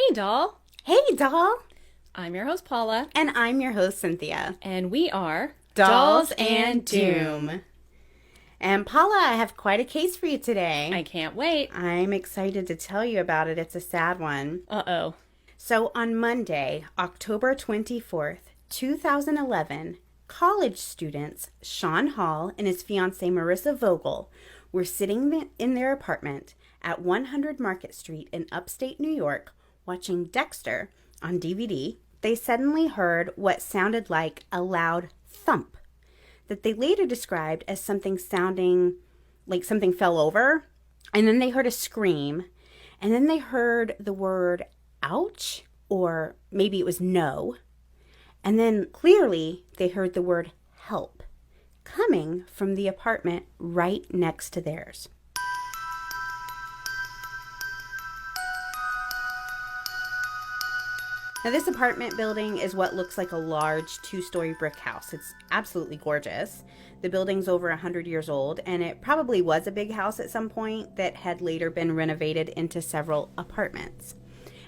Hey, doll. Hey, doll. I'm your host, Paula. And I'm your host, Cynthia. And we are Dolls and Doom. And Paula, I have quite a case for you today. I can't wait. I'm excited to tell you about it. It's a sad one. Uh-oh. So on Monday, October 24th, 2011, college students Sean Hall and his fiancée Marissa Vogel were sitting in their apartment at 100 Market Street in upstate New York watching Dexter on DVD. They suddenly heard what sounded like a loud thump that they later described as something sounding like something fell over. And then they heard a scream. And then they heard the word ouch, or maybe it was no. And then clearly they heard the word help coming from the apartment right next to theirs. Now, this apartment building is what looks like a large two-story brick house. It's absolutely gorgeous. The building's over 100 years old, and it probably was a big house at some point that had later been renovated into several apartments.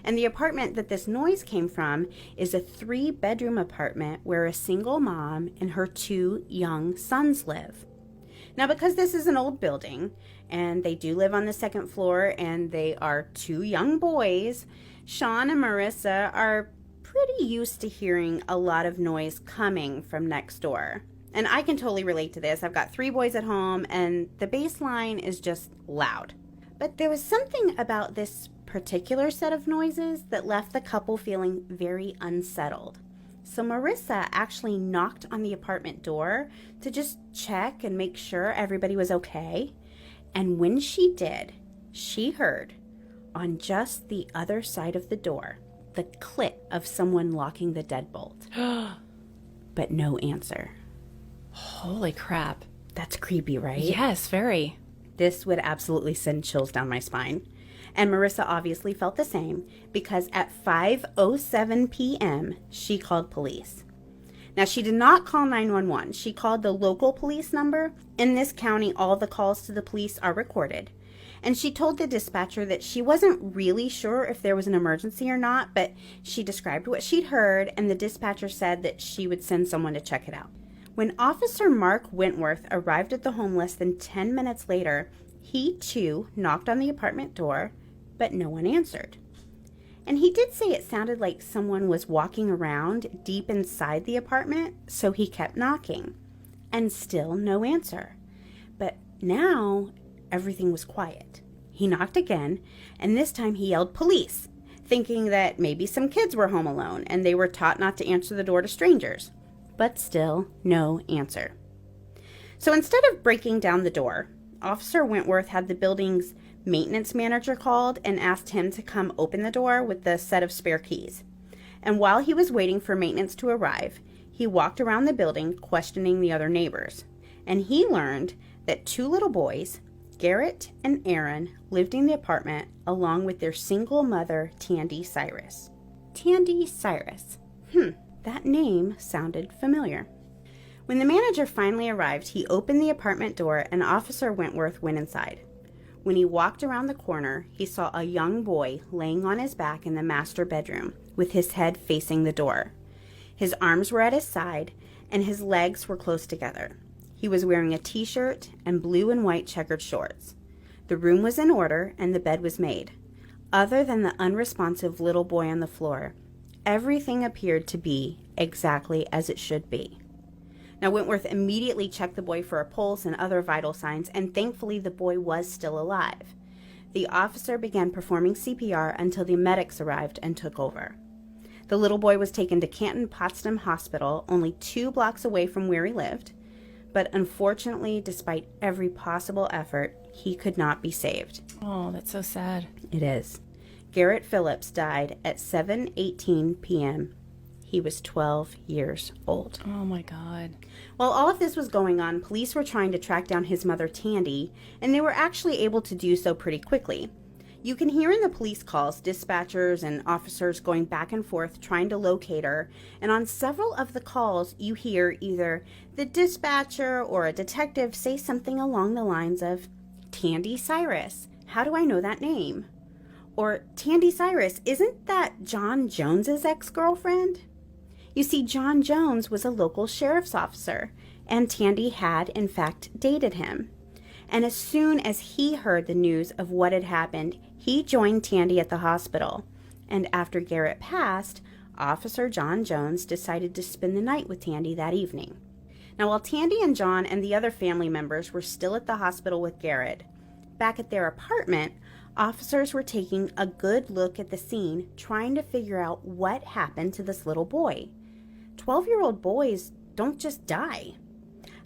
And the apartment that this noise came from is a 3-bedroom apartment where a single mom and her 2 young sons live. Now, because this is an old building, and they do live on the 2nd floor, and they are 2 young boys, Sean and Marissa are pretty used to hearing a lot of noise coming from next door. And I can totally relate to this. I've got 3 boys at home, and the bass line is just loud. But there was something about this particular set of noises that left the couple feeling very unsettled. So Marissa actually knocked on the apartment door to just check and make sure everybody was okay. And when she did, she heard, on just the other side of the door, the click of someone locking the deadbolt. But no answer. Holy crap. That's creepy, right? Yes, very. This would absolutely send chills down my spine. And Marissa obviously felt the same because at 5:07 p.m., she called police. Now, she did not call 911. She called the local police number. In this county, all the calls to the police are recorded. And she told the dispatcher that she wasn't really sure if there was an emergency or not, but she described what she'd heard, and the dispatcher said that she would send someone to check it out. When Officer Mark Wentworth arrived at the home less than 10 minutes later, he too knocked on the apartment door, but no one answered. And he did say it sounded like someone was walking around deep inside the apartment, so he kept knocking. And still no answer. But now everything was quiet. He knocked again, and this time he yelled police, thinking that maybe some kids were home alone and they were taught not to answer the door to strangers. But still no answer. So instead of breaking down the door, Officer Wentworth had the building's maintenance manager called and asked him to come open the door with the set of spare keys. And while he was waiting for maintenance to arrive, he walked around the building questioning the other neighbors. And he learned that 2 little boys, Garrett and Aaron, lived in the apartment along with their single mother, Tandy Cyrus. Tandy Cyrus. That name sounded familiar. When the manager finally arrived, he opened the apartment door and Officer Wentworth went inside. When he walked around the corner, he saw a young boy laying on his back in the master bedroom with his head facing the door. His arms were at his side and his legs were close together. He was wearing a t-shirt and blue and white checkered shorts. The room was in order and the bed was made. Other than the unresponsive little boy on the floor, everything appeared to be exactly as it should be. Now, Wentworth immediately checked the boy for a pulse and other vital signs, and thankfully the boy was still alive. The officer began performing CPR until the medics arrived and took over. The little boy was taken to Canton-Potsdam Hospital, only 2 blocks away from where he lived, but unfortunately, despite every possible effort, he could not be saved. Oh, that's so sad. It is. Garrett Phillips died at 7:18 p.m. He was 12 years old. Oh my God. While all of this was going on, police were trying to track down his mother, Tandy, and they were actually able to do so pretty quickly. You can hear in the police calls dispatchers and officers going back and forth trying to locate her, and on several of the calls you hear either the dispatcher or a detective say something along the lines of, "Tandy Cyrus, how do I know that name?" Or Tandy Cyrus, isn't that John Jones's ex-girlfriend? You see, John Jones was a local sheriff's officer, and Tandy had, in fact, dated him. And as soon as he heard the news of what had happened, he joined Tandy at the hospital. And after Garrett passed, Officer John Jones decided to spend the night with Tandy that evening. Now, while Tandy and John and the other family members were still at the hospital with Garrett, back at their apartment, officers were taking a good look at the scene, trying to figure out what happened to this little boy. 12-year-old boys don't just die.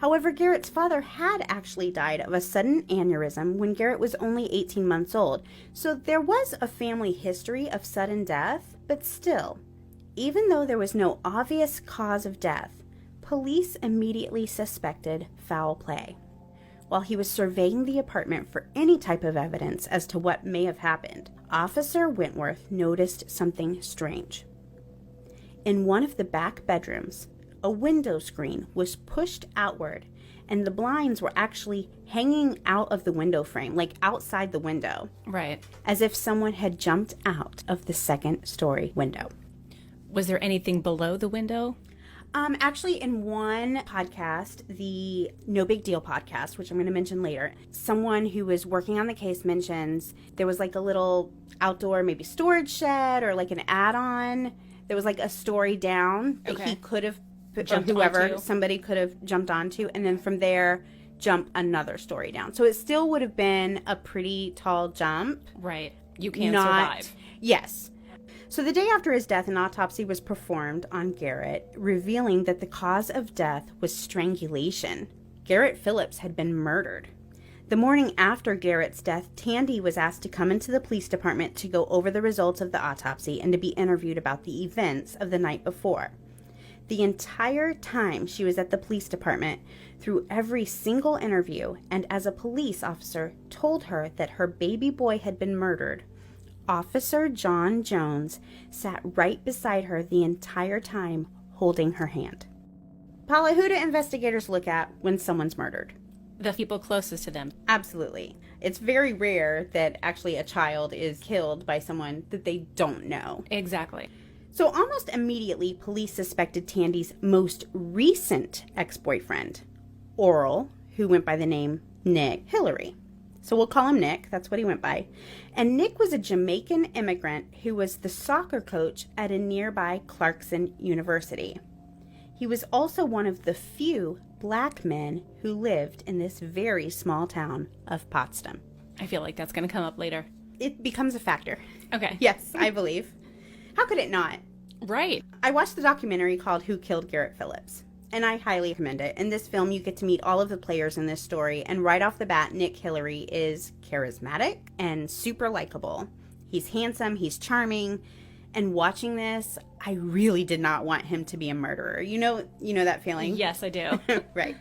However, Garrett's father had actually died of a sudden aneurysm when Garrett was only 18 months old, so there was a family history of sudden death, but still, even though there was no obvious cause of death, police immediately suspected foul play. While he was surveying the apartment for any type of evidence as to what may have happened, Officer Wentworth noticed something strange. In one of the back bedrooms, a window screen was pushed outward, and the blinds were actually hanging out of the window frame, like outside the window. Right. As if someone had jumped out of the second-story window. Was there anything below the window? Actually, in one podcast, the No Big Deal podcast, which I'm going to mention later, someone who was working on the case mentions there was like a little outdoor maybe storage shed or like an add-on. There was like a story down that he could have, somebody could have jumped onto, and then from there jump another story down. So it still would have been a pretty tall jump. Right. You can't survive. Yes. So the day after his death, an autopsy was performed on Garrett, revealing that the cause of death was strangulation. Garrett Phillips had been murdered. The morning after Garrett's death, Tandy was asked to come into the police department to go over the results of the autopsy and to be interviewed about the events of the night before. The entire time she was at the police department, through every single interview, and as a police officer told her that her baby boy had been murdered, Officer John Jones sat right beside her the entire time, holding her hand. Paula, who do investigators look at when someone's murdered? The people closest to them. Absolutely. It's very rare that actually a child is killed by someone that they don't know. Exactly. So almost immediately, police suspected Tandy's most recent ex-boyfriend, Oral, who went by the name Nick Hillary. So we'll call him Nick. That's what he went by. And Nick was a Jamaican immigrant who was the soccer coach at a nearby Clarkson University. He was also one of the few black men who lived in this very small town of Potsdam. I feel like that's going to come up later. It becomes a factor. Okay. Yes, I believe. How could it not? Right. I watched the documentary called Who Killed Garrett Phillips, and I highly recommend it. In this film, you get to meet all of the players in this story, and right off the bat, Nick Hillary is charismatic and super likable. He's handsome, he's charming, and watching this, I really did not want him to be a murderer. You know that feeling? Yes, I do. Right.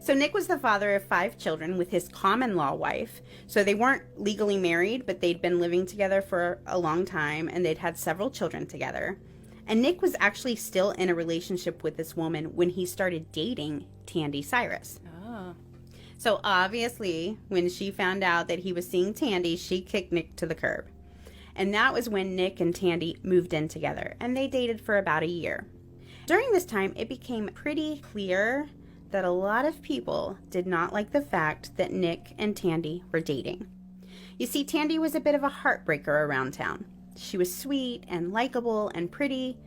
So Nick was the father of 5 children with his common-law wife. So they weren't legally married, but they'd been living together for a long time, and they'd had several children together. And Nick was actually still in a relationship with this woman when he started dating Tandy Cyrus. Oh. So obviously, when she found out that he was seeing Tandy, she kicked Nick to the curb. And that was when Nick and Tandy moved in together, and they dated for about a year. During this time, it became pretty clear that a lot of people did not like the fact that Nick and Tandy were dating. You see, Tandy was a bit of a heartbreaker around town. She was sweet and likable and pretty.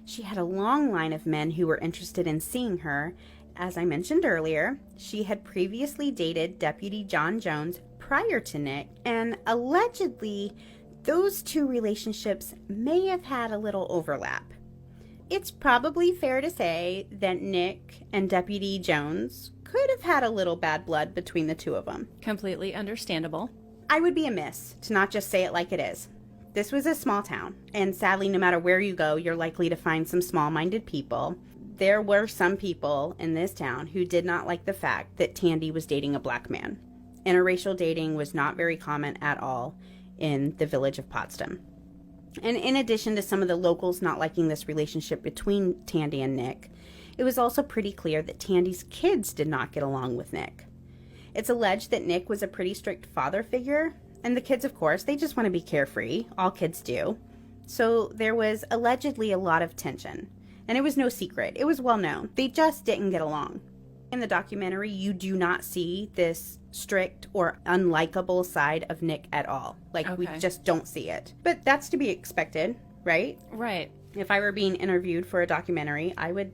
She had a long line of men who were interested in seeing her. As I mentioned earlier, she had previously dated Deputy John Jones prior to Nick, and allegedly, those two relationships may have had a little overlap. It's probably fair to say that Nick and Deputy Jones could have had a little bad blood between the two of them. Completely understandable. I would be amiss to not just say it like it is. This was a small town, and sadly, no matter where you go, you're likely to find some small-minded people. There were some people in this town who did not like the fact that Tandy was dating a black man. Interracial dating was not very common at all in the village of Potsdam. And in addition to some of the locals not liking this relationship between Tandy and Nick, it was also pretty clear that Tandy's kids did not get along with Nick. It's alleged that Nick was a pretty strict father figure, And the kids, of course, they just want to be carefree. All kids do. So there was allegedly a lot of tension. And it was no secret. It was well known. They just didn't get along. In the documentary, you do not see this strict or unlikable side of Nick at all. Like, we just don't see it. But that's to be expected, right? Right. If I were being interviewed for a documentary, I would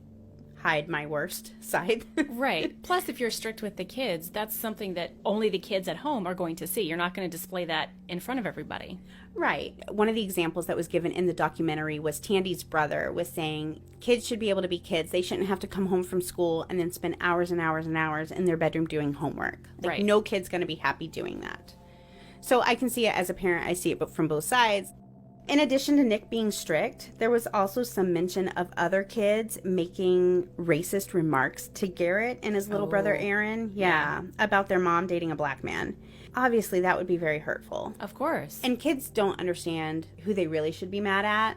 hide my worst side. Right. Plus, if you're strict with the kids, that's something that only the kids at home are going to see. You're not going to display that in front of everybody. Right. One of the examples that was given in the documentary was Tandy's brother was saying kids should be able to be kids. They shouldn't have to come home from school and then spend hours and hours and hours in their bedroom doing homework. Like, right. No kid's going to be happy doing that. So I can see it as a parent. I see it from both sides. In addition to Nick being strict, there was also some mention of other kids making racist remarks to Garrett and his little brother Aaron. Yeah, about their mom dating a black man. Obviously, that would be very hurtful. Of course. And kids don't understand who they really should be mad at.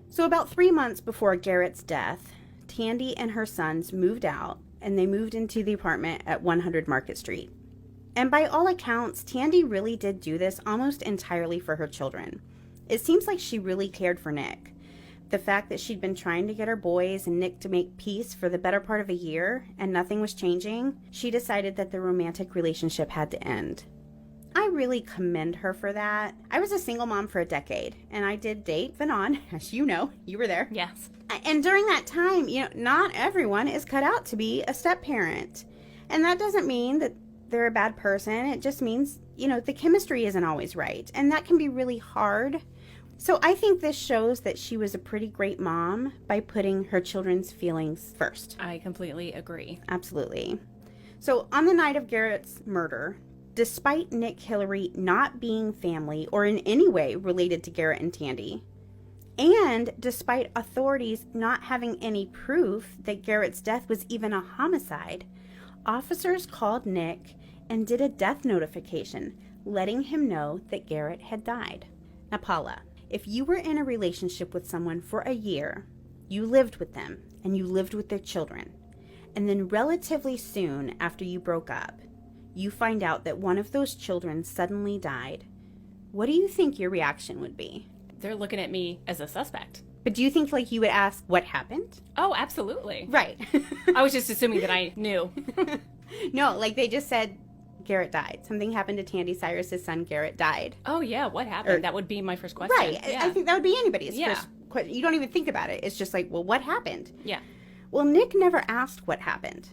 So about 3 months before Garrett's death, Tandy and her sons moved out, and they moved into the apartment at 100 Market Street. And by all accounts, Tandy really did do this almost entirely for her children. It seems like she really cared for Nick. The fact that she'd been trying to get her boys and Nick to make peace for the better part of a year and nothing was changing, she decided that the romantic relationship had to end. I really commend her for that. I was a single mom for a decade, and I did date Vanon, as you know. You were there. Yes. And during that time, not everyone is cut out to be a step-parent. And that doesn't mean that they're a bad person. It just means, the chemistry isn't always right. And that can be really hard. So I think this shows that she was a pretty great mom by putting her children's feelings first. I completely agree. Absolutely. So on the night of Garrett's murder, despite Nick Hillary not being family or in any way related to Garrett and Tandy, and despite authorities not having any proof that Garrett's death was even a homicide, officers called Nick and did a death notification, letting him know that Garrett had died. Now, Paula, if you were in a relationship with someone for a year, you lived with them, and you lived with their children, and then relatively soon after you broke up, you find out that one of those children suddenly died, what do you think your reaction would be? They're looking at me as a suspect. But do you think, you would ask what happened? Oh, absolutely. Right. I was just assuming that I knew. No, they just said Garrett died. Something happened to Tandy Cyrus's son, Garrett died. Oh, yeah, what happened? That would be my first question. Right. Yeah. I think that would be anybody's Yeah. first question. You don't even think about it. It's just what happened? Yeah. Well, Nick never asked what happened.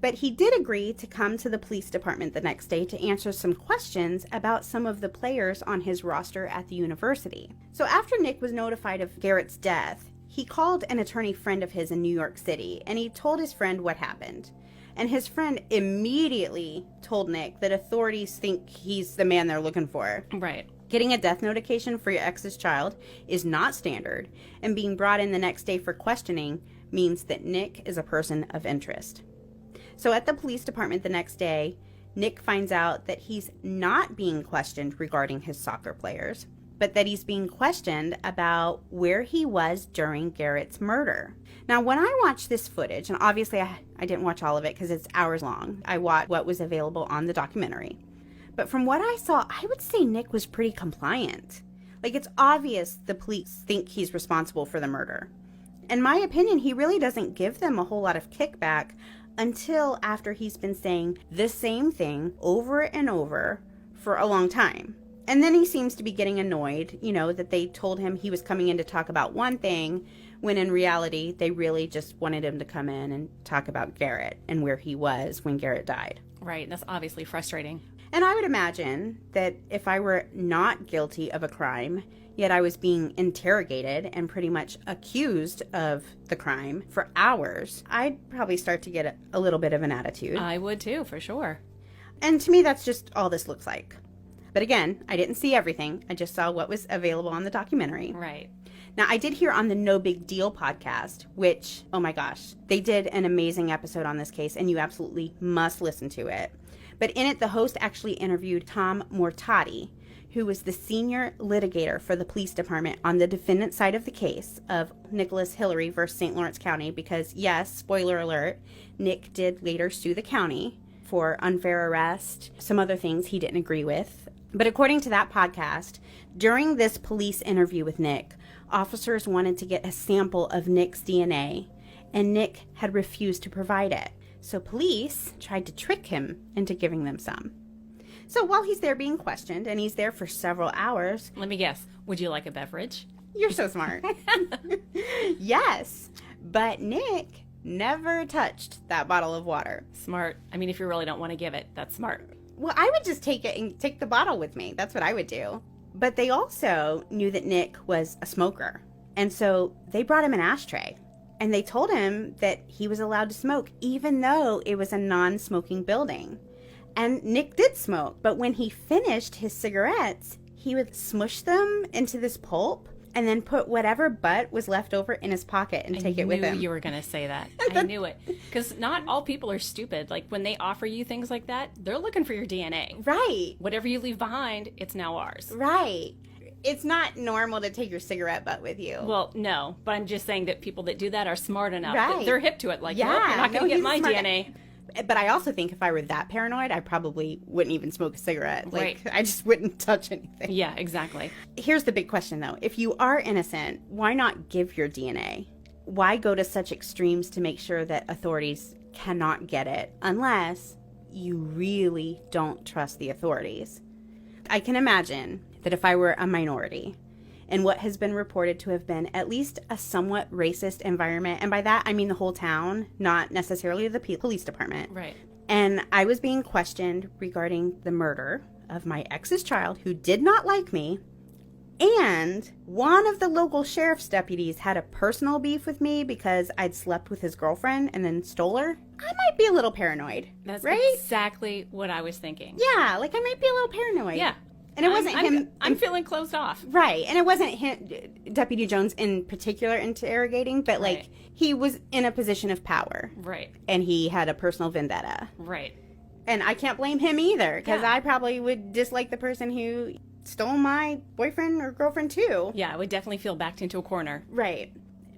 But he did agree to come to the police department the next day to answer some questions about some of the players on his roster at the university. So after Nick was notified of Garrett's death, he called an attorney friend of his in New York City, and he told his friend what happened. And his friend immediately told Nick that authorities think he's the man they're looking for. Right. Getting a death notification for your ex's child is not standard, and being brought in the next day for questioning means that Nick is a person of interest. So at the police department the next day, Nick finds out that he's not being questioned regarding his soccer players, but that he's being questioned about where he was during Garrett's murder. Now, when I watched this footage, and obviously I didn't watch all of it because it's hours long, I watched what was available on the documentary. But from what I saw, I would say Nick was pretty compliant. It's obvious the police think he's responsible for the murder. In my opinion, he really doesn't give them a whole lot of kickback until after he's been saying the same thing over and over for a long time. And then he seems to be getting annoyed, that they told him he was coming in to talk about one thing, when in reality, they really just wanted him to come in and talk about Garrett and where he was when Garrett died. Right. That's obviously frustrating. And I would imagine that if I were not guilty of a crime, yet I was being interrogated and pretty much accused of the crime for hours, I'd probably start to get a little bit of an attitude. I would too, for sure. And to me, that's just all this looks like. But again, I didn't see everything. I just saw what was available on the documentary. Right. Now, I did hear on the No Big Deal podcast, which, oh my gosh, they did an amazing episode on this case, and you absolutely must listen to it. But in it, the host actually interviewed Tom Mortati, who was the senior litigator for the police department on the defendant side of the case of Nicholas Hillary versus St. Lawrence County, because yes, spoiler alert, Nick did later sue the county for unfair arrest, some other things he didn't agree with. But according to that podcast, during this police interview with Nick, officers wanted to get a sample of Nick's DNA, and Nick had refused to provide it. So police tried to trick him into giving them some. So while he's there being questioned, and he's there for several hours... Let me guess. Would you like a beverage? You're so smart. Yes, but Nick never touched that bottle of water. Smart. I mean, if you really don't want to give it, that's smart. Well, I would just take it and take the bottle with me. That's what I would do. But they also knew that Nick was a smoker. And so they brought him an ashtray. And they told him that he was allowed to smoke, even though it was a non-smoking building. And Nick did smoke. But when he finished his cigarettes, he would smush them into this pulp and then put whatever butt was left over in his pocket and take it with him. I knew you were going to say that. I knew it. Because not all people are stupid. Like, when they offer you things like that, they're looking for your DNA. Right. Whatever you leave behind, it's now ours. Right. It's not normal to take your cigarette butt with you. Well, no. But I'm just saying that people that do that are smart enough. Right. They're hip to it. Like, yeah, nope, you're not going to get my smart. DNA. But I also think if I were that paranoid, I probably wouldn't even smoke a cigarette. Like, Right. I just wouldn't touch anything. Yeah, exactly. Here's the big question, though. If you are innocent, why not give your DNA? Why go to such extremes to make sure that authorities cannot get it unless you really don't trust the authorities? I can imagine that if I were a minority in what has been reported to have been at least a somewhat racist environment, and by that I mean the whole town, not necessarily the police department. Right. And I was being questioned regarding the murder of my ex's child who did not like me, and one of the local sheriff's deputies had a personal beef with me because I'd slept with his girlfriend and then stole her. I might be a little paranoid. That's right? exactly what I was thinking. Yeah, like I might be a little paranoid. Yeah. And it wasn't him. I'm feeling closed off. Right. And it wasn't him, Deputy Jones in particular interrogating, but like Right. he was in a position of power. Right. And he had a personal vendetta. Right. And I can't blame him either, because Yeah. I probably would dislike the person who stole my boyfriend or girlfriend too. Yeah, I would definitely feel backed into a corner. Right.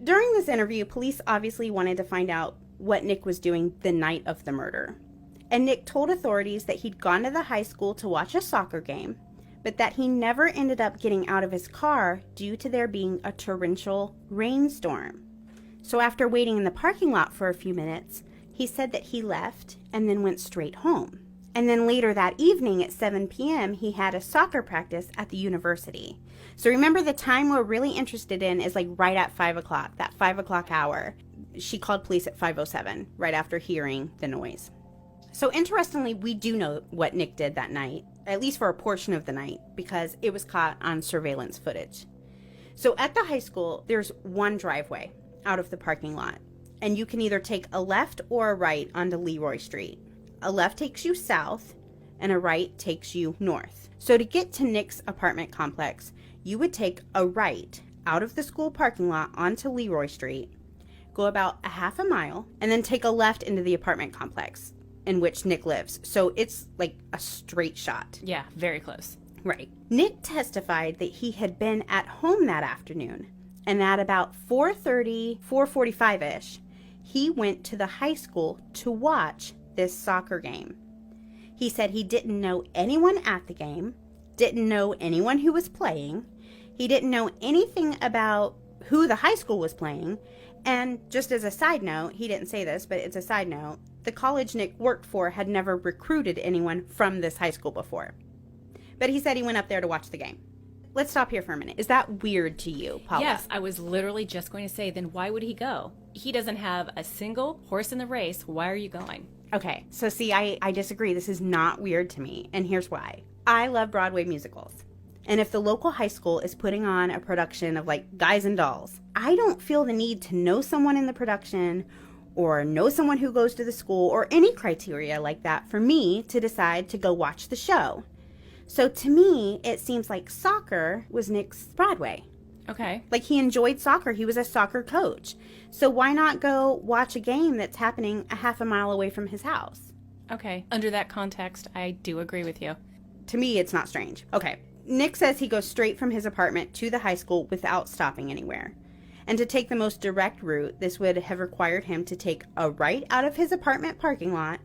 During this interview, police obviously wanted to find out what Nick was doing the night of the murder. And Nick told authorities that he'd gone to the high school to watch a soccer game, but that he never ended up getting out of his car due to there being a torrential rainstorm. So after waiting in the parking lot for a few minutes, he said that he left and then went straight home. And then later that evening at 7 p.m., he had a soccer practice at the university. So remember, the time we're really interested in is like right at 5 o'clock, that 5 o'clock hour. She called police at 5:07, right after hearing the noise. So interestingly, we do know what Nick did that night, at least for a portion of the night, because it was caught on surveillance footage. So at the high school, there's one driveway out of the parking lot, and you can either take a left or a right onto Leroy Street. A left takes you south, and a right takes you north. So to get to Nick's apartment complex, you would take a right out of the school parking lot onto Leroy Street, go about a half a mile, and then take a left into the apartment complex in which Nick lives. So it's like a straight shot. Yeah, very close. Right. Nick testified that he had been at home that afternoon, and at about 4:30, 4:45-ish, he went to the high school to watch this soccer game. He said he didn't know anyone at the game, didn't know anyone who was playing, he didn't know anything about who the high school was playing, and just as a side note, he didn't say this, but it's a side note, the college Nick worked for had never recruited anyone from this high school before. But he said he went up there to watch the game. Let's stop here for a minute. Is that weird to you, Paula? Yes, I was literally just going to say, then why would he go? He doesn't have a single horse in the race. Why are you going? Okay, so see, I disagree. This is not weird to me, and here's why. I love Broadway musicals. And if the local high school is putting on a production of like Guys and Dolls, I don't feel the need to know someone in the production or know someone who goes to the school or any criteria like that for me to decide to go watch the show. So to me, it seems like soccer was Nick's Broadway. Okay. Like he enjoyed soccer. He was a soccer coach. So why not go watch a game that's happening a half a mile away from his house? Okay. Under that context, I do agree with you. To me, it's not strange. Okay. Nick says he goes straight from his apartment to the high school without stopping anywhere. And to take the most direct route, this would have required him to take a right out of his apartment parking lot,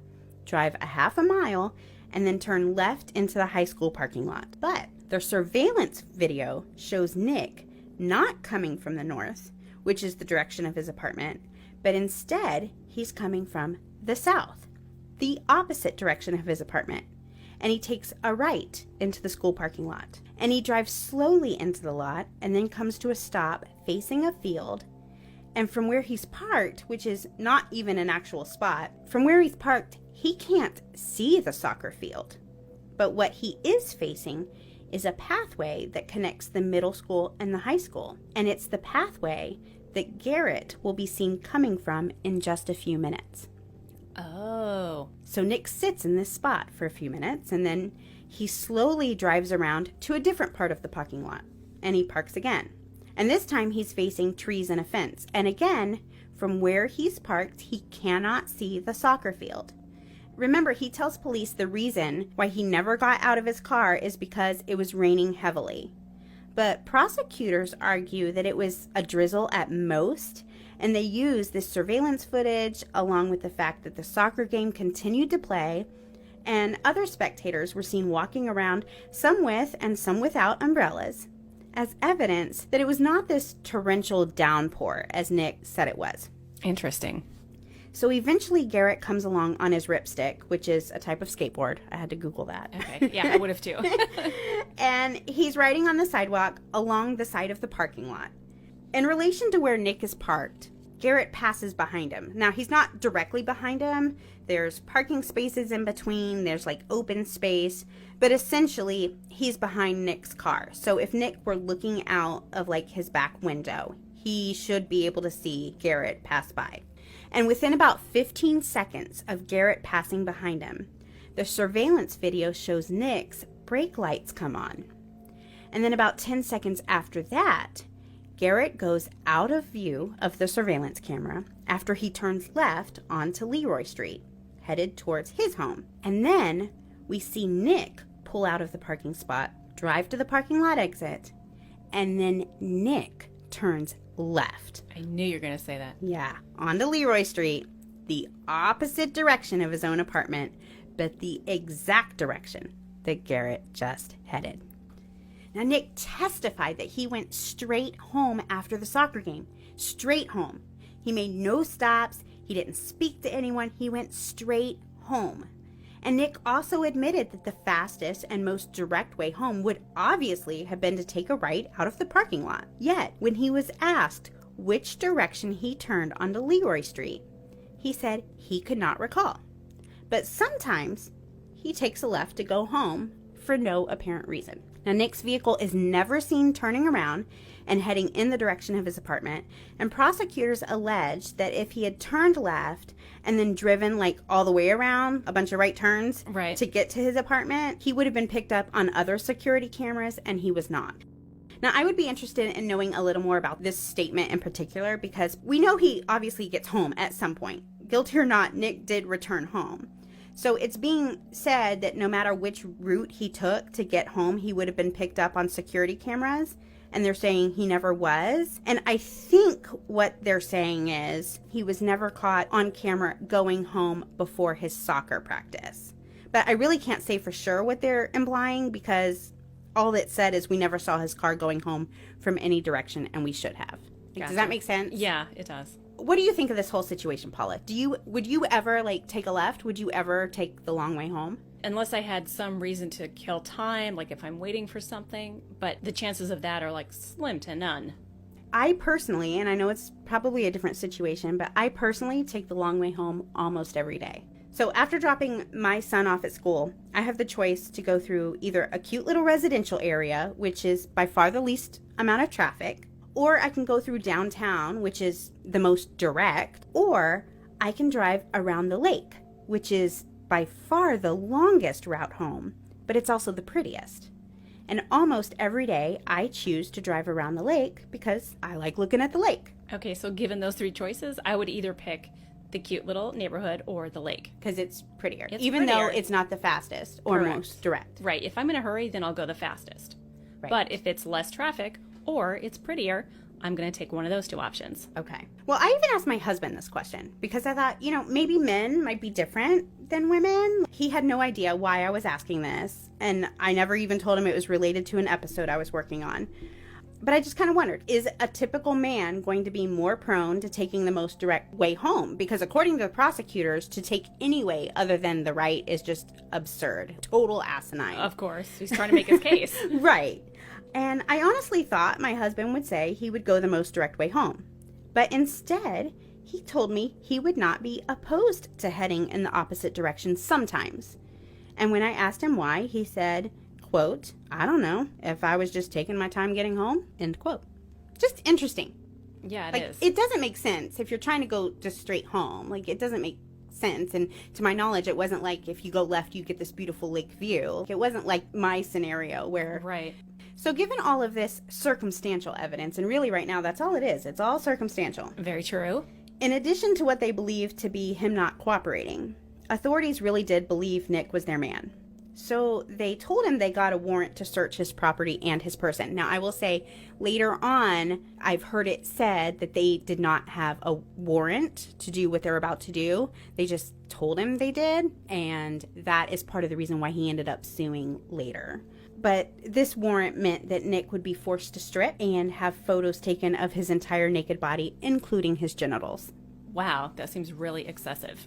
drive a half a mile, and then turn left into the high school parking lot. But their surveillance video shows Nick not coming from the north, which is the direction of his apartment, but instead he's coming from the south, the opposite direction of his apartment. And he takes a right into the school parking lot. And he drives slowly into the lot and then comes to a stop facing a field. And from where he's parked, which is not even an actual spot, from where he's parked, he can't see the soccer field. But what he is facing is a pathway that connects the middle school and the high school. And it's the pathway that Garrett will be seen coming from in just a few minutes. Oh. So Nick sits in this spot for a few minutes, and then he slowly drives around to a different part of the parking lot, and he parks again. And this time he's facing trees and a fence. And again, from where he's parked, he cannot see the soccer field. Remember, he tells police the reason why he never got out of his car is because it was raining heavily. But prosecutors argue that it was a drizzle at most, and they use this surveillance footage along with the fact that the soccer game continued to play and other spectators were seen walking around, some with and some without umbrellas, as evidence that it was not this torrential downpour as Nick said it was. Interesting. So eventually Garrett comes along on his ripstick, which is a type of skateboard. I had to Google that. Okay. Yeah, I would have too. And he's riding on the sidewalk along the side of the parking lot. In relation to where Nick is parked, Garrett passes behind him. Now, he's not directly behind him. There's parking spaces in between. There's like open space. But essentially, he's behind Nick's car. So if Nick were looking out of like his back window, he should be able to see Garrett pass by. And within about 15 seconds of Garrett passing behind him, the surveillance video shows Nick's brake lights come on. And then about 10 seconds after that, Garrett goes out of view of the surveillance camera after he turns left onto Leroy Street, headed towards his home. And then we see Nick pull out of the parking spot, drive to the parking lot exit, and then Nick turns left. I knew you were going to say that. Yeah, onto Leroy Street, the opposite direction of his own apartment, but the exact direction that Garrett just headed. Now, Nick testified that he went straight home after the soccer game. Straight home. He made no stops. He didn't speak to anyone. He went straight home. And Nick also admitted that the fastest and most direct way home would obviously have been to take a right out of the parking lot. Yet, when he was asked which direction he turned onto Leroy Street, he said he could not recall. But sometimes he takes a left to go home for no apparent reason. Now, Nick's vehicle is never seen turning around and heading in the direction of his apartment, and prosecutors allege that if he had turned left and then driven like all the way around, a bunch of right turns to get to his apartment, he would have been picked up on other security cameras, and he was not. Now, I would be interested in knowing a little more about this statement in particular, because we know he obviously gets home at some point. Guilty or not, Nick did return home. So it's being said that no matter which route he took to get home, he would have been picked up on security cameras. And they're saying he never was. And I think what they're saying is he was never caught on camera going home before his soccer practice. But I really can't say for sure what they're implying, because all it said is we never saw his car going home from any direction, and we should have. Gotcha. Does that make sense? Yeah, it does. What do you think of this whole situation, Paula? Would you ever like take a left? Would you ever take the long way home? Unless I had some reason to kill time, like if I'm waiting for something, but the chances of that are like slim to none. I personally, and I know it's probably a different situation, but I personally take the long way home almost every day. So after dropping my son off at school, I have the choice to go through either a cute little residential area, which is by far the least amount of traffic, or I can go through downtown, which is the most direct, or I can drive around the lake, which is by far the longest route home, but it's also the prettiest. And almost every day, I choose to drive around the lake because I like looking at the lake. Okay, so given those three choices, I would either pick the cute little neighborhood or the lake. Because it's prettier. Even though it's not the fastest or most direct. Right. If I'm in a hurry, then I'll go the fastest. Right. But if it's less traffic or it's prettier, I'm going to take one of those two options. Okay. Well, I even asked my husband this question because I thought, maybe men might be different than women. He had no idea why I was asking this, and I never even told him it was related to an episode I was working on. But I just kind of wondered, is a typical man going to be more prone to taking the most direct way home? Because according to the prosecutors, to take any way other than the right is just absurd. Total asinine. Of course. He's trying to make his case. Right. And I honestly thought my husband would say he would go the most direct way home. But instead, he told me he would not be opposed to heading in the opposite direction sometimes. And when I asked him why, he said, quote, I don't know, if I was just taking my time getting home, end quote. Just interesting. Yeah, it is. It doesn't make sense if you're trying to go just straight home. It doesn't make sense. And to my knowledge, it wasn't like if you go left, you get this beautiful lake view. It wasn't like my scenario where... Right. So given all of this circumstantial evidence, and really right now that's all it is, it's all circumstantial. Very true. In addition to what they believed to be him not cooperating, authorities really did believe Nick was their man. So they told him they got a warrant to search his property and his person. Now, I will say later on, I've heard it said that they did not have a warrant to do what they're about to do. They just told him they did, and that is part of the reason why he ended up suing later. But this warrant meant that Nick would be forced to strip and have photos taken of his entire naked body, including his genitals. Wow, that seems really excessive.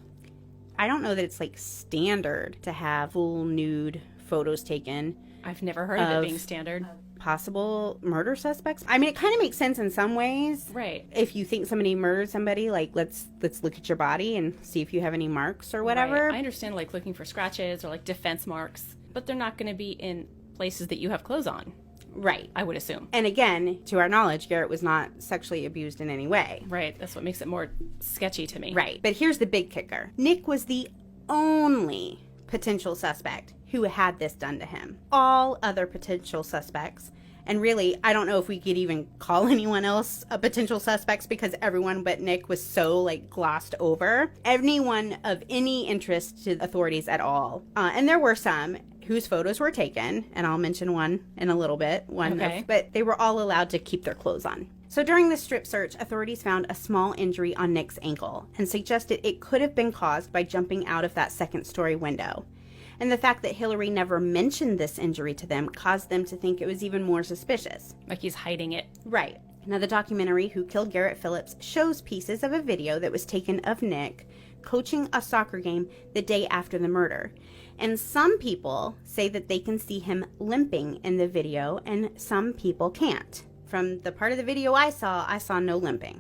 I don't know that it's standard to have full nude photos taken. I've never heard of it being standard. Possible murder suspects. I mean, it kind of makes sense in some ways. Right. If you think somebody murdered somebody, let's look at your body and see if you have any marks or whatever. Right. I understand looking for scratches or defense marks, but they're not going to be in places that you have clothes on. Right. I would assume. And again, to our knowledge, Garrett was not sexually abused in any way. Right. That's what makes it more sketchy to me. Right. But here's the big kicker. Nick was the only potential suspect who had this done to him. All other potential suspects, and really, I don't know if we could even call anyone else a potential suspects because everyone but Nick was so glossed over. Anyone of any interest to authorities at all. And there were some whose photos were taken, and I'll mention one in a little bit. But they were all allowed to keep their clothes on. So during the strip search, authorities found a small injury on Nick's ankle and suggested it could have been caused by jumping out of that second-story window. And the fact that Hillary never mentioned this injury to them caused them to think it was even more suspicious. Like he's hiding it. Right. Now, the documentary Who Killed Garrett Phillips shows pieces of a video that was taken of Nick coaching a soccer game the day after the murder. And some people say that they can see him limping in the video, and some people can't. From the part of the video I saw no limping.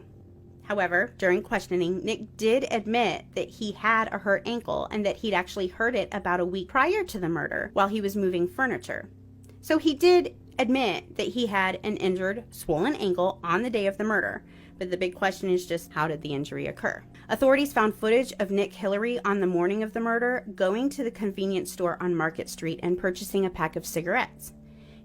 However, during questioning, Nick did admit that he had a hurt ankle and that he'd actually hurt it about a week prior to the murder while he was moving furniture. So he did admit that he had an injured, swollen ankle on the day of the murder. But the big question is just, how did the injury occur? Authorities found footage of Nick Hillary on the morning of the murder going to the convenience store on Market Street and purchasing a pack of cigarettes.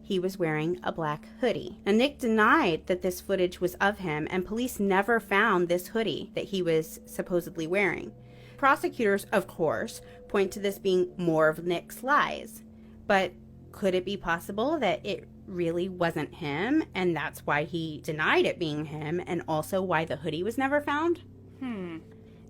He was wearing a black hoodie. And Nick denied that this footage was of him, and police never found this hoodie that he was supposedly wearing. Prosecutors, of course, point to this being more of Nick's lies. But could it be possible that it really wasn't him, and that's why he denied it being him, and also why the hoodie was never found?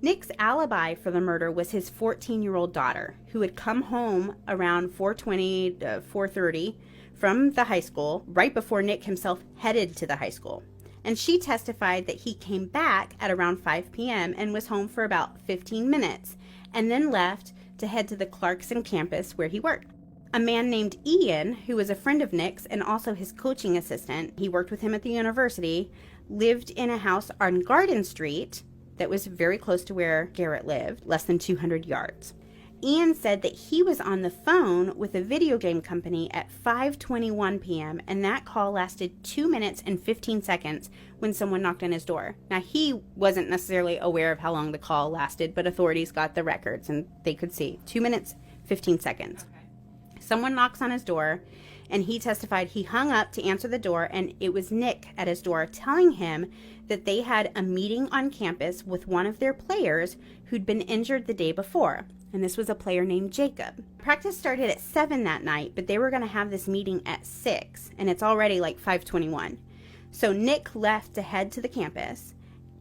Nick's alibi for the murder was his 14-year-old daughter, who had come home around 4:20 to 4:30 from the high school right before Nick himself headed to the high school. And she testified that he came back at around 5 p.m. and was home for about 15 minutes, and then left to head to the Clarkson campus where he worked. A man named Ian, who was a friend of Nick's and also his coaching assistant, he worked with him at the university, lived in a house on Garden Street that was very close to where Garrett lived, less than 200 yards. Ian said that he was on the phone with a video game company at 5:21 p.m. and that call lasted 2 minutes and 15 seconds when someone knocked on his door. Now, he wasn't necessarily aware of how long the call lasted, but authorities got the records and they could see 2 minutes, 15 seconds. Okay. Someone knocks on his door, and he testified he hung up to answer the door, and it was Nick at his door telling him that they had a meeting on campus with one of their players who'd been injured the day before. And this was a player named Jacob. Practice started at 7 that night, but they were going to have this meeting at 6, and it's already 5:21. So Nick left to head to the campus.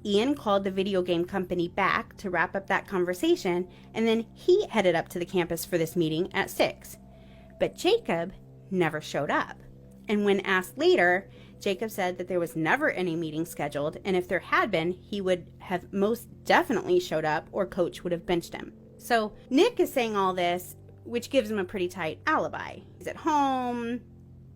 Ian called the video game company back to wrap up that conversation, and then he headed up to the campus for this meeting at 6. But Jacob never showed up. And when asked later, Jacob said that there was never any meeting scheduled, and if there had been, he would have most definitely showed up or Coach would have benched him. So Nick is saying all this, which gives him a pretty tight alibi. He's at home,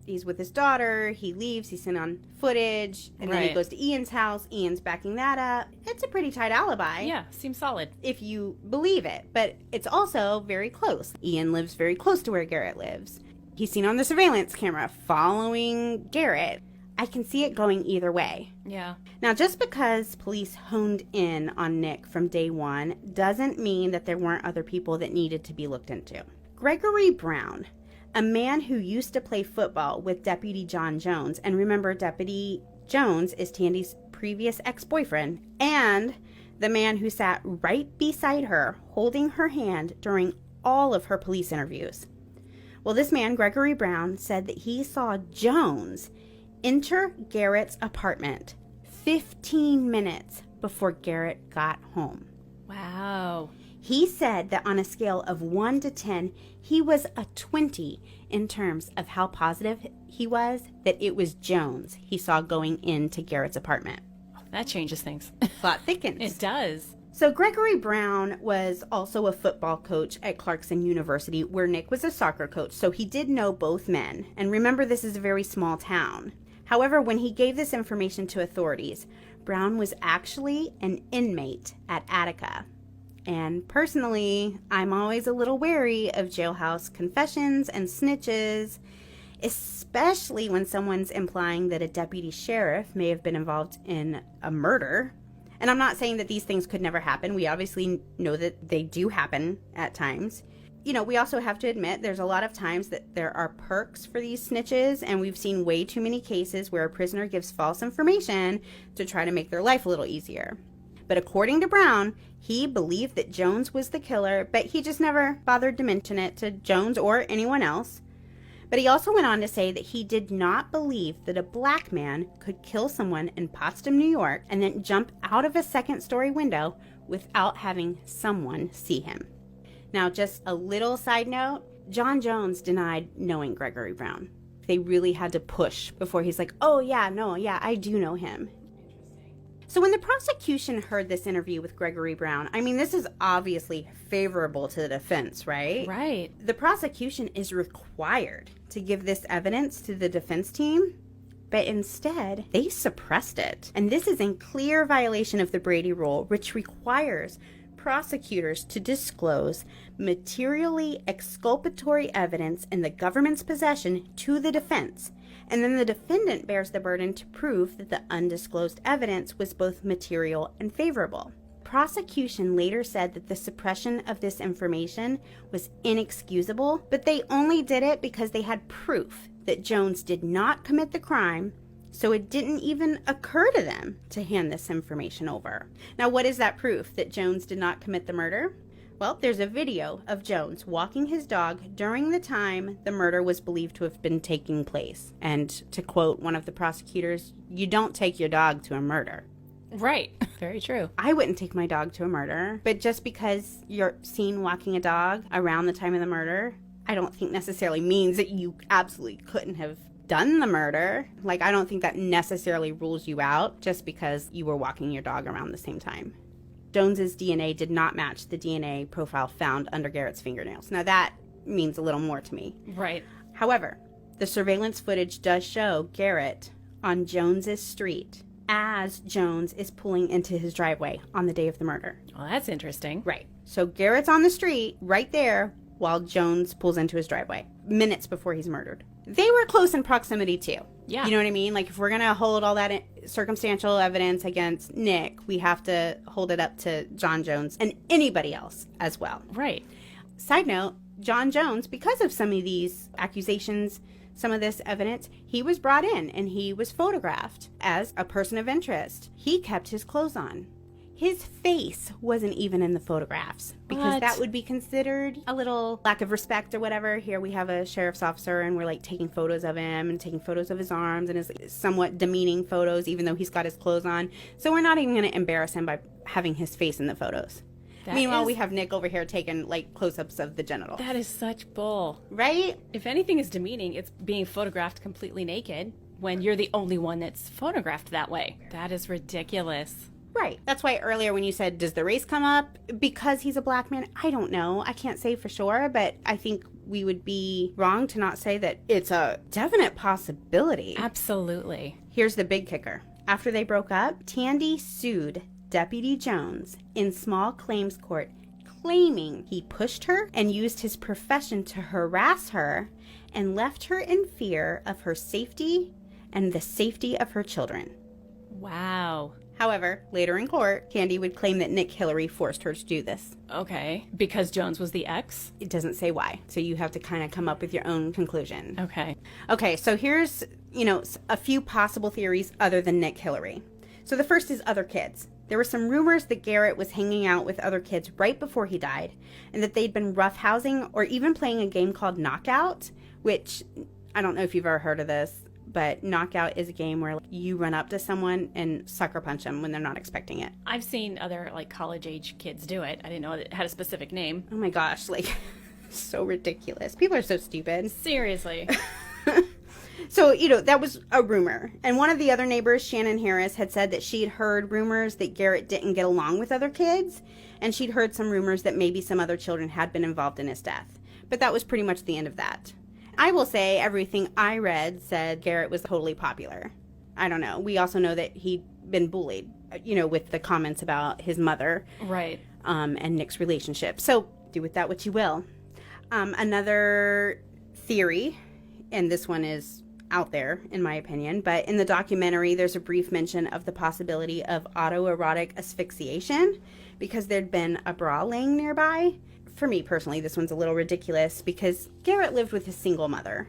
he's with his daughter, he leaves, he's seen on footage, and then he goes to Ian's house, Ian's backing that up. It's a pretty tight alibi. Yeah, seems solid. If you believe it, but it's also very close. Ian lives very close to where Garrett lives. He's seen on the surveillance camera following Garrett. I can see it going either way. Yeah. Now, just because police honed in on Nick from day one doesn't mean that there weren't other people that needed to be looked into. Gregory Brown, a man who used to play football with Deputy John Jones, and remember, Deputy Jones is Tandy's previous ex-boyfriend, and the man who sat right beside her holding her hand during all of her police interviews. Well, this man, Gregory Brown, said that he saw Jones enter Garrett's apartment 15 minutes before Garrett got home. Wow. He said that on a scale of 1 to 10, he was a 20 in terms of how positive he was that it was Jones he saw going into Garrett's apartment. That changes things. Plot thickens. It does. So Gregory Brown was also a football coach at Clarkson University, where Nick was a soccer coach, so he did know both men. And remember, this is a very small town. However, when he gave this information to authorities, Brown was actually an inmate at Attica. And personally, I'm always a little wary of jailhouse confessions and snitches, especially when someone's implying that a deputy sheriff may have been involved in a murder. And I'm not saying that these things could never happen. We obviously know that they do happen at times. You know, we also have to admit there's a lot of times that there are perks for these snitches, and we've seen way too many cases where a prisoner gives false information to try to make their life a little easier. But according to Brown, he believed that Jones was the killer, but he just never bothered to mention it to Jones or anyone else. But he also went on to say that he did not believe that a black man could kill someone in Potsdam, New York, and then jump out of a second-story window without having someone see him. Now, just a little side note, John Jones denied knowing Gregory Brown. They really had to push before he's like, oh, yeah, I do know him. So when the prosecution heard this interview with Gregory Brown, I mean, this is obviously favorable to the defense, right? Right. The prosecution is required to give this evidence to the defense team, but instead, they suppressed it. And this is in clear violation of the Brady Rule, which requires prosecutors to disclose materially exculpatory evidence in the government's possession to the defense. And then the defendant bears the burden to prove that the undisclosed evidence was both material and favorable. Prosecution later said that the suppression of this information was inexcusable, but they only did it because they had proof that Jones did not commit the crime, so it didn't even occur to them to hand this information over. Now, what is that proof that Jones did not commit the murder? Well, there's a video of Jones walking his dog during the time the murder was believed to have been taking place. And to quote one of the prosecutors, you don't take your dog to a murder. Right. Very true. I wouldn't take my dog to a murder, but just because you're seen walking a dog around the time of the murder, I don't think necessarily means that you absolutely couldn't have done the murder. Like, I don't think that necessarily rules you out just because you were walking your dog around the same time. Jones's DNA did not match the DNA profile found under Garrett's fingernails. Now that means a little more to me. Right. However, the surveillance footage does show Garrett on Jones's street as Jones is pulling into his driveway on the day of the murder. Well, that's interesting. Right. So Garrett's on the street right there while Jones pulls into his driveway, minutes before he's murdered. They were close in proximity too. Yeah. You know what I mean? Like, if we're going to hold all that circumstantial evidence against Nick, we have to hold it up to John Jones and anybody else as well. Right. Side note, John Jones, because of some of these accusations, some of this evidence, he was brought in and he was photographed as a person of interest. He kept his clothes on. His face wasn't even in the photographs because What? that would be considered a little lack of respect or whatever. Here we have a sheriff's officer and we're like taking photos of him and taking photos of his arms and his somewhat demeaning photos, even though he's got his clothes on. So we're not even going to embarrass him by having his face in the photos. Meanwhile, we have Nick over here taking like close-ups of the genital. That is such bull. Right? If anything is demeaning, it's being photographed completely naked when you're the only one that's photographed that way. That is ridiculous. Right. That's why earlier when you said, does the race come up because he's a black man? I don't know. I can't say for sure, but I think we would be wrong to not say that it's a definite possibility. Absolutely. Here's the big kicker. After they broke up, Tandy sued Deputy Jones in small claims court, claiming he pushed her and used his profession to harass her and left her in fear of her safety and the safety of her children. Wow. However, later in court, Candy would claim that Nick Hillary forced her to do this. Okay. Because Jones was the ex? It doesn't say why, so you have to kind of come up with your own conclusion. Okay. Okay, so here's, a few possible theories other than Nick Hillary. So the first is other kids. There were some rumors that Garrett was hanging out with other kids right before he died, and that they'd been roughhousing or even playing a game called Knockout, which, I don't know if you've ever heard of this, but Knockout is a game where you run up to someone and sucker punch them when they're not expecting it. I've seen other college age kids do it. I didn't know it had a specific name. Oh my gosh, so ridiculous. People are so stupid. Seriously. So, that was a rumor. And one of the other neighbors, Shannon Harris, had said that she'd heard rumors that Garrett didn't get along with other kids. And she'd heard some rumors that maybe some other children had been involved in his death. But that was pretty much the end of that. I will say everything I read said Garrett was totally popular. I don't know. We also know that he'd been bullied, with the comments about his mother. Right. And Nick's relationship. So do with that what you will. Another theory, and this one is out there in my opinion, but in the documentary there's a brief mention of the possibility of autoerotic asphyxiation because there'd been a bra laying nearby. For me personally, this one's a little ridiculous because Garrett lived with his single mother.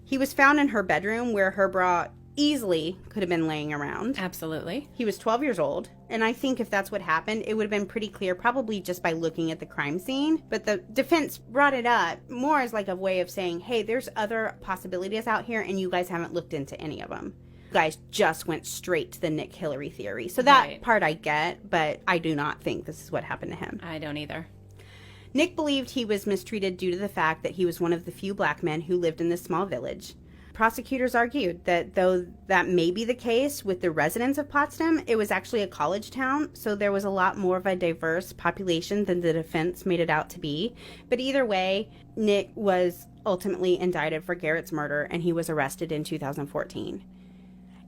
He was found in her bedroom where her bra easily could have been laying around. Absolutely. He was 12 years old, and I think if that's what happened, it would have been pretty clear, probably just by looking at the crime scene. But the defense brought it up more as a way of saying, hey, there's other possibilities out here, and you guys haven't looked into any of them. You guys just went straight to the Nick Hillary theory. So that part I get, but I do not think this is what happened to him. I don't either. Nick believed he was mistreated due to the fact that he was one of the few black men who lived in this small village. Prosecutors argued that though that may be the case with the residents of Potsdam, it was actually a college town, so there was a lot more of a diverse population than the defense made it out to be. But either way, Nick was ultimately indicted for Garrett's murder, and he was arrested in 2014.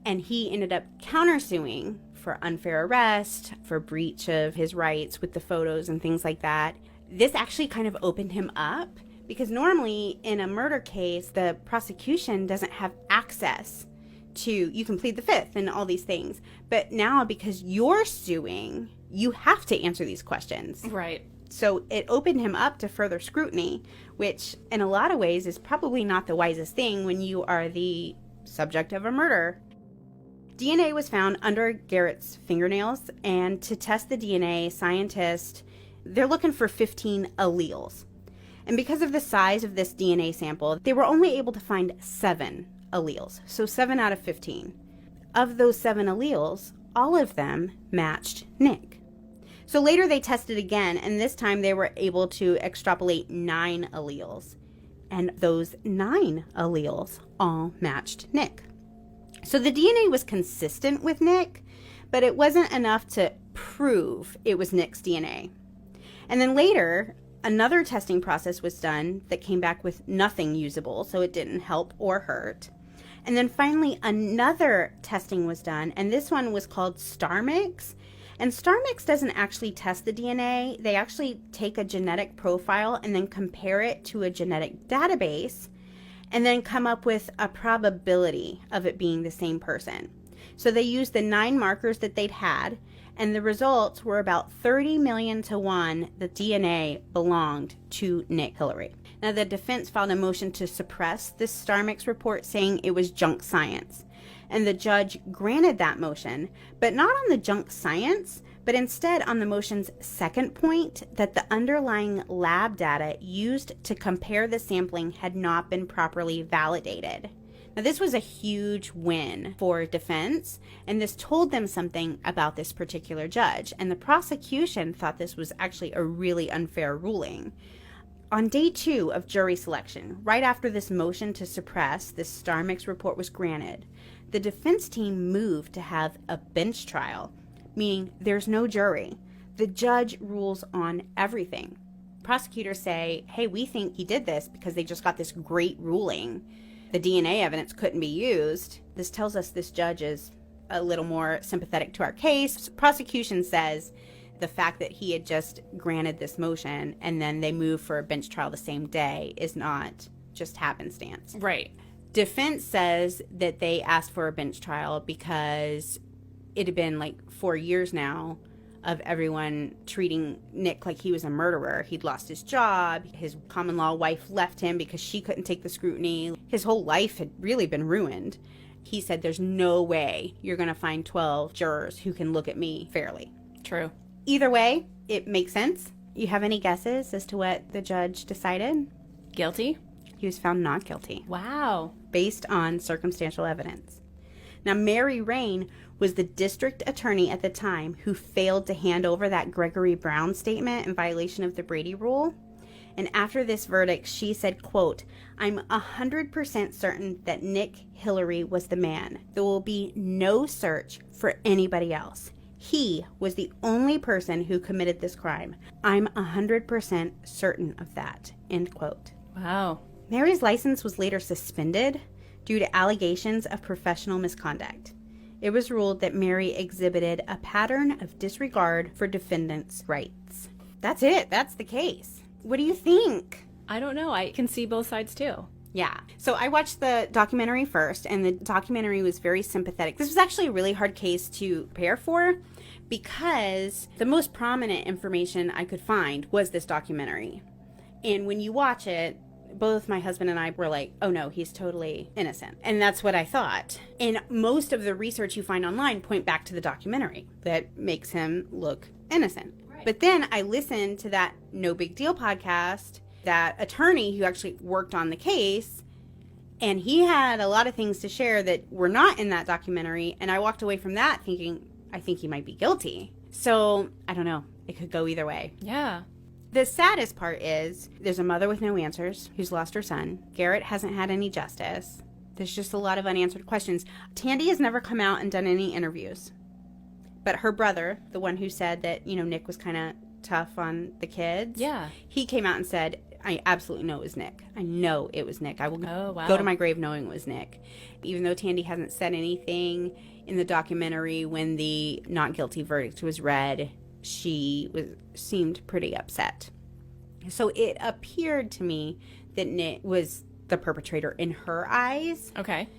And he ended up countersuing for unfair arrest, for breach of his rights with the photos and things like that. This actually kind of opened him up. Because normally in a murder case, the prosecution doesn't have access to, you can plead the fifth and all these things. But now because you're suing, you have to answer these questions. Right. So it opened him up to further scrutiny, which in a lot of ways is probably not the wisest thing when you are the subject of a murder. DNA was found under Garrett's fingernails, and to test the DNA, scientists, they're looking for 15 alleles. And because of the size of this DNA sample, they were only able to find 7 alleles. So 7 out of 15. Of those 7 alleles, all of them matched Nick. So later they tested again, and this time they were able to extrapolate 9 alleles. And those 9 alleles all matched Nick. So the DNA was consistent with Nick, but it wasn't enough to prove it was Nick's DNA. And then later, another testing process was done that came back with nothing usable, so it didn't help or hurt. And then finally, another testing was done, and this one was called StarMix. And StarMix doesn't actually test the DNA. They actually take a genetic profile and then compare it to a genetic database and then come up with a probability of it being the same person. So they used the 9 markers that they'd had, and the results were about 30 million to 1 the DNA belonged to Nick Hillary. Now, the defense filed a motion to suppress this StarMix report, saying it was junk science. And the judge granted that motion, but not on the junk science, but instead on the motion's second point that the underlying lab data used to compare the sampling had not been properly validated. Now, this was a huge win for defense, and this told them something about this particular judge, and the prosecution thought this was actually a really unfair ruling. On day 2 of jury selection, right after this motion to suppress this Star Mix report was granted, the defense team moved to have a bench trial, meaning there's no jury. The judge rules on everything. Prosecutors say, hey, we think he did this because they just got this great ruling. The DNA evidence couldn't be used. This tells us this judge is a little more sympathetic to our case. Prosecution says the fact that he had just granted this motion and then they move for a bench trial the same day is not just happenstance. Right. Defense says that they asked for a bench trial because it had been like 4 years now of everyone treating Nick like he was a murderer. He'd lost his job. His common law wife left him because she couldn't take the scrutiny. His whole life had really been ruined. He said, there's no way you're going to find 12 jurors who can look at me fairly. True. Either way, it makes sense. You have any guesses as to what the judge decided? Guilty? He was found not guilty. Wow. Based on circumstantial evidence. Now, Mary Rain was the district attorney at the time who failed to hand over that Gregory Brown statement in violation of the Brady rule. And after this verdict, she said, quote, I'm 100% certain that Nick Hillary was the man. There will be no search for anybody else. He was the only person who committed this crime. I'm 100% certain of that, end quote. Wow. Mary's license was later suspended due to allegations of professional misconduct. It was ruled that Mary exhibited a pattern of disregard for defendants' rights. That's it. That's the case. What do you think? I don't know. I can see both sides too. Yeah. So I watched the documentary first, and the documentary was very sympathetic. This was actually a really hard case to prepare for because the most prominent information I could find was this documentary. And when you watch it, both my husband and I were like, oh no, he's totally innocent. And that's what I thought. And most of the research you find online point back to the documentary that makes him look innocent. Right. But then I listened to that No Big Deal podcast, that attorney who actually worked on the case, and he had a lot of things to share that were not in that documentary. And I walked away from that thinking, I think he might be guilty. So I don't know. It could go either way. Yeah. The saddest part is there's a mother with no answers who's lost her son. Garrett hasn't had any justice. There's just a lot of unanswered questions. Tandy has never come out and done any interviews. But her brother, the one who said that, Nick was kind of tough on the kids. Yeah. He came out and said, I absolutely know it was Nick. I know it was Nick. I will go to my grave knowing it was Nick. Even though Tandy hasn't said anything in the documentary when the not guilty verdict was read, she seemed pretty upset. So it appeared to me that Nick was the perpetrator in her eyes. Okay.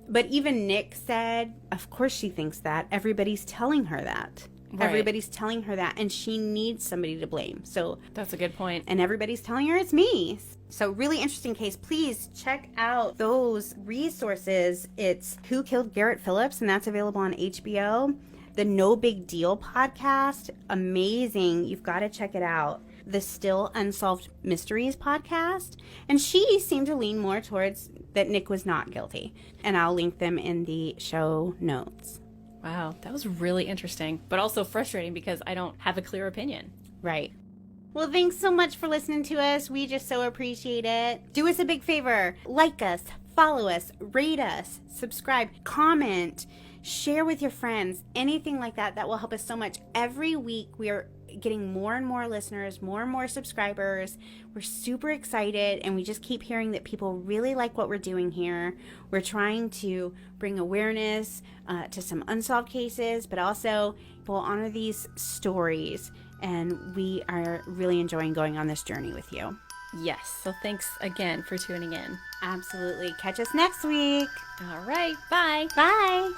But even Nick said, of course she thinks that. Everybody's telling her that. Right. Everybody's telling her that, and she needs somebody to blame. So that's a good point. And everybody's telling her it's me. So really interesting case. Please check out those resources. It's Who Killed Garrett Phillips, and that's available on HBO. The No Big Deal podcast, amazing. You've got to check it out. The Still Unsolved Mysteries podcast. And she seemed to lean more towards that Nick was not guilty. And I'll link them in the show notes. Wow, that was really interesting, but also frustrating because I don't have a clear opinion. Right. Well, thanks so much for listening to us. We just so appreciate it. Do us a big favor. Like us, follow us, rate us, subscribe, comment, share with your friends, anything like that. That will help us so much. Every week we are getting more and more listeners, more and more subscribers. We're super excited, and we just keep hearing that people really like what we're doing here. We're trying to bring awareness to some unsolved cases, but also we'll honor these stories, and we are really enjoying going on this journey with you. Yes, so thanks again for tuning in. Absolutely. Catch us next week. All right, bye. Bye.